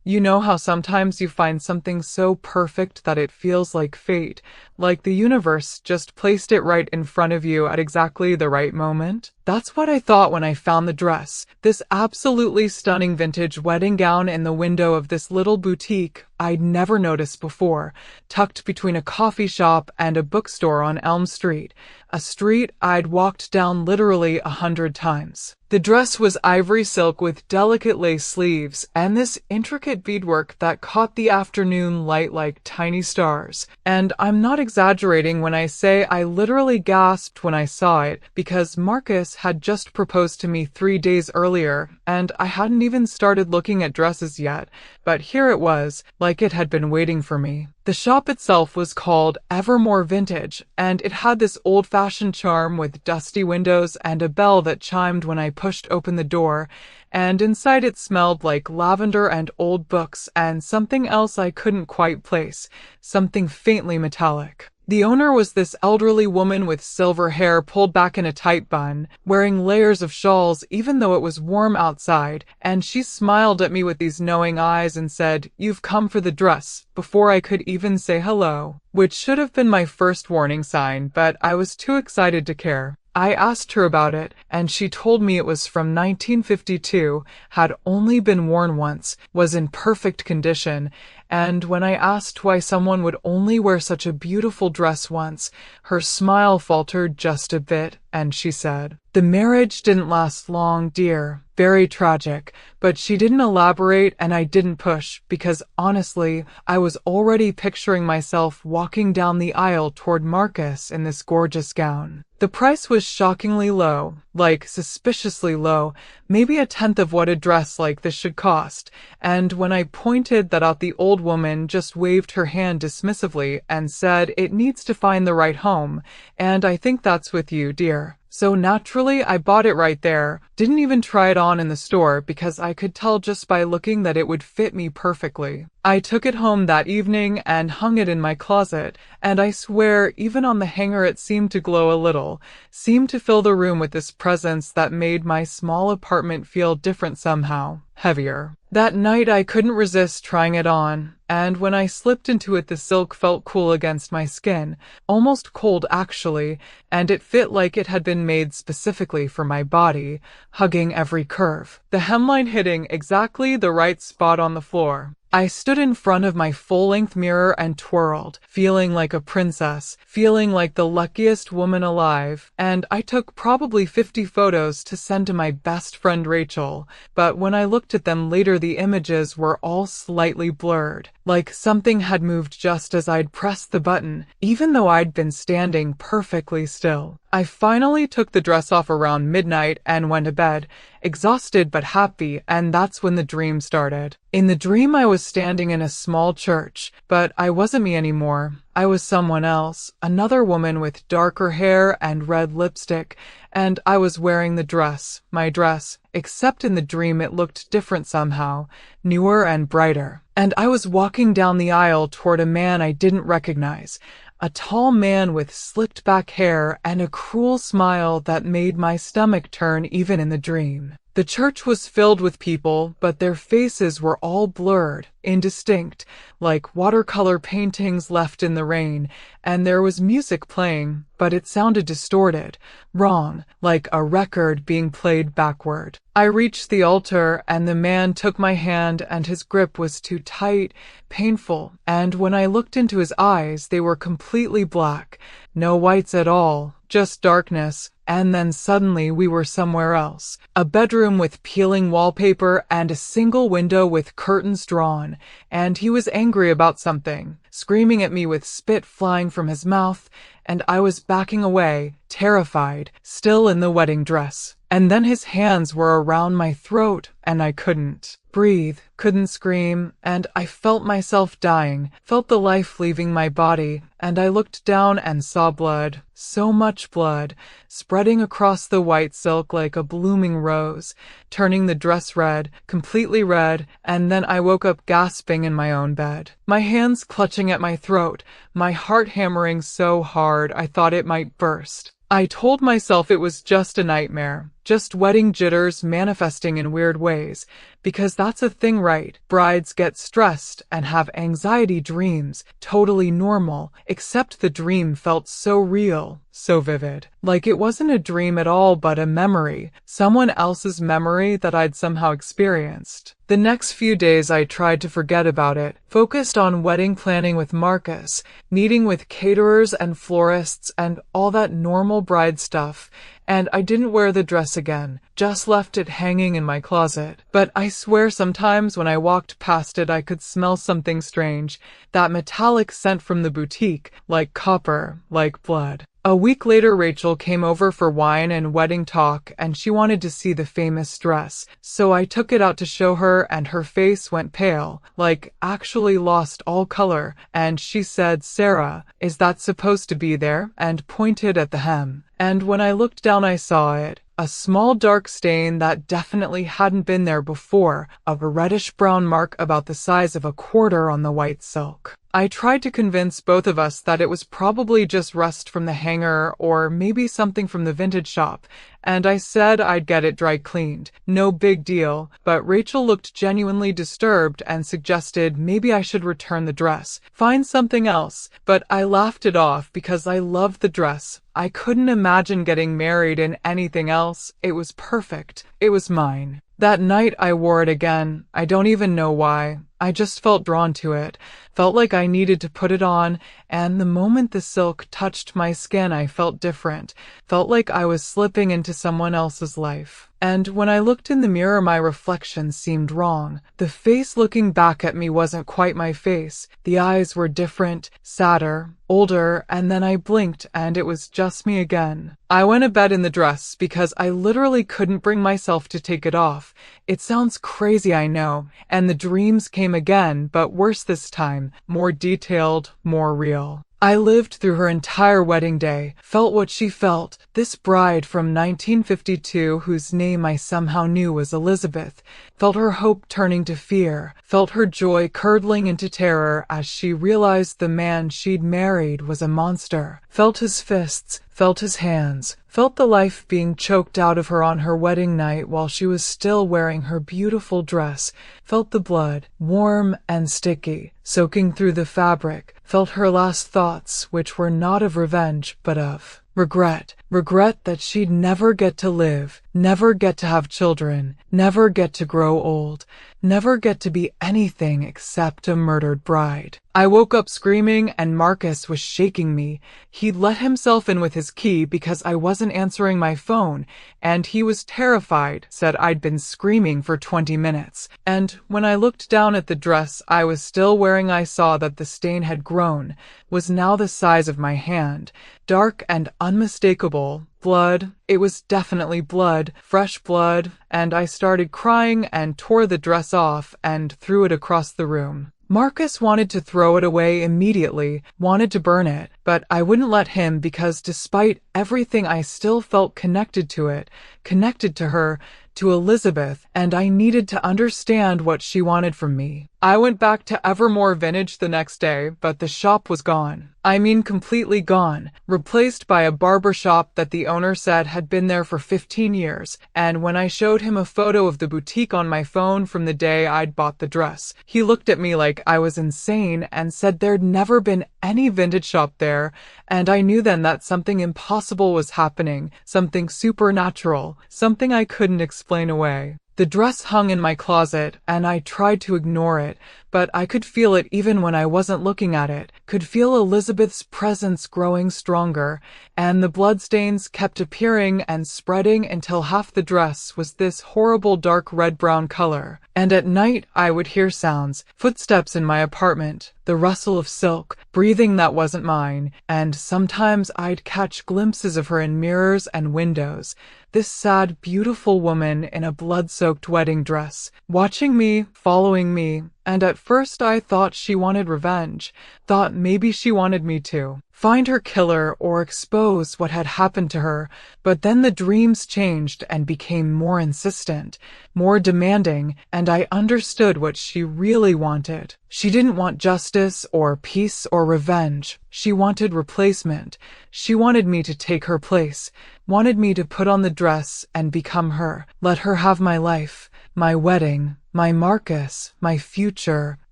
You know how sometimes you find something so perfect that it feels like fate, like the universe just placed it right in front of you at exactly the right moment? That's what I thought when I found the dress, this absolutely stunning vintage wedding gown in the window of this little boutique I'd never noticed before, tucked between a coffee shop and a bookstore on Elm Street, a street I'd walked down literally 100 times. The dress was ivory silk with delicate lace sleeves and this intricate beadwork that caught the afternoon light like tiny stars. And I'm not exaggerating when I say I literally gasped when I saw it, because Marcus had just proposed to me 3 days earlier, and I hadn't even started looking at dresses yet, but here it was, like it had been waiting for me. The shop itself was called Evermore Vintage, and it had this old-fashioned charm with dusty windows and a bell that chimed when I pushed open the door, and inside it smelled like lavender and old books and something else I couldn't quite place, something faintly metallic. The owner was this elderly woman with silver hair pulled back in a tight bun, wearing layers of shawls even though it was warm outside, and she smiled at me with these knowing eyes and said, "You've come for the dress," before I could even say hello, which should have been my first warning sign, but I was too excited to care. I asked her about it, and she told me it was from 1952, had only been worn once, was in perfect condition, and when I asked why someone would only wear such a beautiful dress once, her smile faltered just a bit, and she said, "The marriage didn't last long, dear. Very tragic," but she didn't elaborate and I didn't push, because honestly, I was already picturing myself walking down the aisle toward Marcus in this gorgeous gown. The price was shockingly low, like suspiciously low, maybe a tenth of what a dress like this should cost, and when I pointed that out, the old woman just waved her hand dismissively and said, "It needs to find the right home, and I think that's with you, dear." So naturally, I bought it right there. Didn't even try it on in the store because I could tell just by looking that it would fit me perfectly. I took it home that evening and hung it in my closet, and I swear even on the hanger it seemed to glow a little, seemed to fill the room with this presence that made my small apartment feel different somehow, heavier. That night I couldn't resist trying it on, and when I slipped into it the silk felt cool against my skin, almost cold actually, and it fit like it had been made specifically for my body, hugging every curve, the hemline hitting exactly the right spot on the floor. I stood in front of my full-length mirror and twirled, feeling like a princess, feeling like the luckiest woman alive, and I took probably 50 photos to send to my best friend Rachel, but when I looked at them later the images were all slightly blurred, like something had moved just as I'd pressed the button, even though I'd been standing perfectly still. I finally took the dress off around midnight and went to bed, exhausted but happy, and that's when the dream started. In the dream I was standing in a small church, but I wasn't me anymore. I was someone else, another woman with darker hair and red lipstick, and I was wearing the dress, my dress, except in the dream it looked different somehow, newer and brighter. And I was walking down the aisle toward a man I didn't recognize, a tall man with slicked back hair and a cruel smile that made my stomach turn even in the dream. The church was filled with people, but their faces were all blurred, indistinct, like watercolor paintings left in the rain, and there was music playing, but it sounded distorted, wrong, like a record being played backward. I reached the altar, and the man took my hand, and his grip was too tight, painful, and when I looked into his eyes, they were completely black, no whites at all, just darkness. And then suddenly we were somewhere else. A bedroom with peeling wallpaper and a single window with curtains drawn. And he was angry about something, screaming at me with spit flying from his mouth, and I was backing away, terrified, still in the wedding dress. And then his hands were around my throat, and I couldn't breathe, couldn't scream, and I felt myself dying, felt the life leaving my body, and I looked down and saw blood, so much blood, spreading across the white silk like a blooming rose, turning the dress red, completely red, and then I woke up gasping in my own bed, my hands clutching at my throat, my heart hammering so hard I thought it might burst. I told myself it was just a nightmare, just wedding jitters manifesting in weird ways. Because that's a thing, right? Brides get stressed and have anxiety dreams, totally normal, except the dream felt so real, so vivid. Like it wasn't a dream at all but a memory, someone else's memory that I'd somehow experienced. The next few days I tried to forget about it, focused on wedding planning with Marcus, meeting with caterers and florists and all that normal bride stuff, and I didn't wear the dress again, just left it hanging in my closet. But I swear sometimes when I walked past it I could smell something strange, that metallic scent from the boutique, like copper, like blood. A week later, Rachel came over for wine and wedding talk, and she wanted to see the famous dress. So I took it out to show her, and her face went pale, like actually lost all color, and she said, "Sarah, is that supposed to be there?" and pointed at the hem. And when I looked down I saw it. A small dark stain that definitely hadn't been there before, of a reddish-brown mark about the size of a quarter on the white silk. I tried to convince both of us that it was probably just rust from the hanger or maybe something from the vintage shop, and I said I'd get it dry cleaned. No big deal, but Rachel looked genuinely disturbed and suggested maybe I should return the dress, find something else, but I laughed it off because I loved the dress. I couldn't imagine getting married in anything else. It was perfect. It was mine. That night I wore it again. I don't even know why. I just felt drawn to it, felt like I needed to put it on, and the moment the silk touched my skin I felt different, felt like I was slipping into someone else's life. And when I looked in the mirror my reflection seemed wrong. The face looking back at me wasn't quite my face. The eyes were different, sadder, older, and then I blinked and it was just me again. I went to bed in the dress because I literally couldn't bring myself to take it off. It sounds crazy, I know, and the dreams came again, but worse this time, more detailed, more real. I lived through her entire wedding day, felt what she felt, this bride from 1952 whose name I somehow knew was Elizabeth, felt her hope turning to fear, felt her joy curdling into terror as she realized the man she'd married was a monster, felt his fists, felt his hands, felt the life being choked out of her on her wedding night while she was still wearing her beautiful dress, felt the blood, warm and sticky, soaking through the fabric, felt her last thoughts, which were not of revenge, but of regret. Regret that she'd never get to live, never get to have children, never get to grow old, never get to be anything except a murdered bride. I woke up screaming and Marcus was shaking me. He'd let himself in with his key because I wasn't answering my phone, and he was terrified, said I'd been screaming for 20 minutes. And when I looked down at the dress I was still wearing I saw that the stain had grown, was now the size of my hand, dark and unmistakable. Blood. It was definitely blood, fresh blood, and I started crying and tore the dress off and threw it across the room. Marcus wanted to throw it away immediately, wanted to burn it, but I wouldn't let him because despite everything I still felt connected to it, connected to her, to Elizabeth, and I needed to understand what she wanted from me. I went back to Evermore Vintage the next day, but the shop was gone. I mean completely gone, replaced by a barber shop that the owner said had been there for 15 years, and when I showed him a photo of the boutique on my phone from the day I'd bought the dress, he looked at me like I was insane and said there'd never been any vintage shop there, and I knew then that something impossible was happening, something supernatural, something I couldn't explain away. The dress hung in my closet, and I tried to ignore it, but I could feel it even when I wasn't looking at it, could feel Elizabeth's presence growing stronger, and the bloodstains kept appearing and spreading until half the dress was this horrible dark red-brown color. And at night I would hear sounds, footsteps in my apartment, the rustle of silk, breathing that wasn't mine, and sometimes I'd catch glimpses of her in mirrors and windows, this sad, beautiful woman in a blood-soaked wedding dress, watching me, following me, and at first I thought she wanted revenge, thought maybe she wanted me to find her killer or expose what had happened to her. But then the dreams changed and became more insistent, more demanding, and I understood what she really wanted. She didn't want justice or peace or revenge. She wanted replacement. She wanted me to take her place, wanted me to put on the dress and become her, let her have my life, my wedding, my Marcus, my future,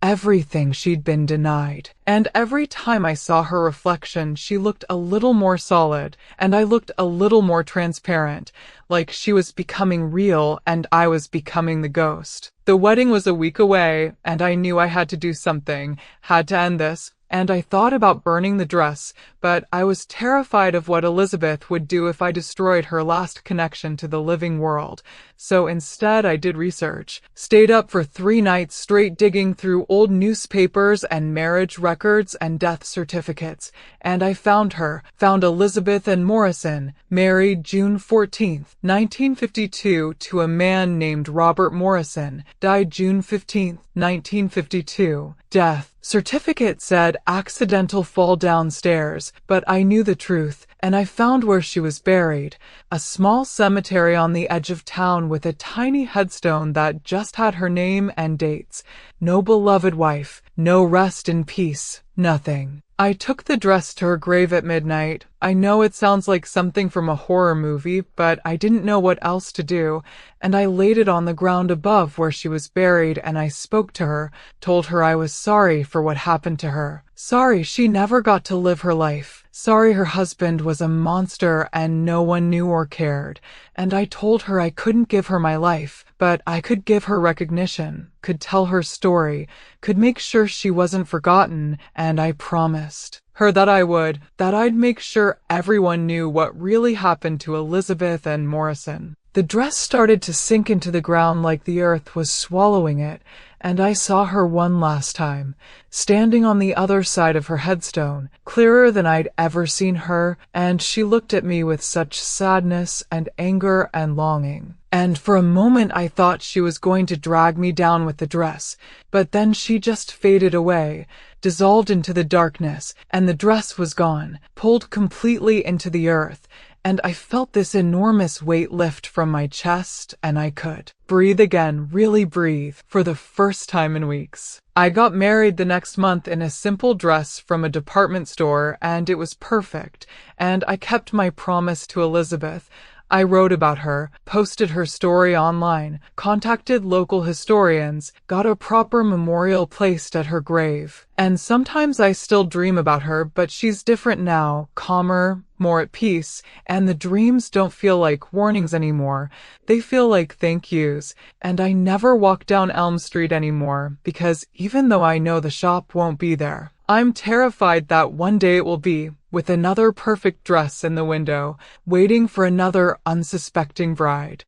everything she'd been denied. And every time I saw her reflection, she looked a little more solid, and I looked a little more transparent, like she was becoming real and I was becoming the ghost. The wedding was a week away, and I knew I had to do something, had to end this. And I thought about burning the dress, but I was terrified of what Elizabeth would do if I destroyed her last connection to the living world. So instead I did research, stayed up for 3 nights straight digging through old newspapers and marriage records and death certificates, and I found her, found Elizabeth and Morrison, married June 14th, 1952 to a man named Robert Morrison, died June 15th, 1952. Death certificate said accidental fall downstairs, but I knew the truth, and I found where she was buried, a small cemetery on the edge of town with a tiny headstone that just had her name and dates. No beloved wife, no rest in peace, nothing. I took the dress to her grave at midnight. I know it sounds like something from a horror movie, but I didn't know what else to do, and I laid it on the ground above where she was buried, and I spoke to her, told her I was sorry for what happened to her. Sorry she never got to live her life. Sorry her husband was a monster and no one knew or cared. And I told her I couldn't give her my life, but I could give her recognition, could tell her story, could make sure she wasn't forgotten, and I promised her that I would, that I'd make sure everyone knew what really happened to Elizabeth and Morrison. The dress started to sink into the ground like the earth was swallowing it, and I saw her one last time, standing on the other side of her headstone, clearer than I'd ever seen her, and she looked at me with such sadness and anger and longing. And for a moment I thought she was going to drag me down with the dress, but then she just faded away, dissolved into the darkness, and the dress was gone, pulled completely into the earth, and I felt this enormous weight lift from my chest, and I could breathe again, really breathe, for the first time in weeks. I got married the next month in a simple dress from a department store, and it was perfect, and I kept my promise to Elizabeth. I wrote about her, posted her story online, contacted local historians, got a proper memorial placed at her grave. And sometimes I still dream about her, but she's different now, calmer, more at peace, and the dreams don't feel like warnings anymore. They feel like thank yous. And I never walk down Elm Street anymore, because even though I know the shop won't be there, I'm terrified that one day it will be, with another perfect dress in the window, waiting for another unsuspecting bride.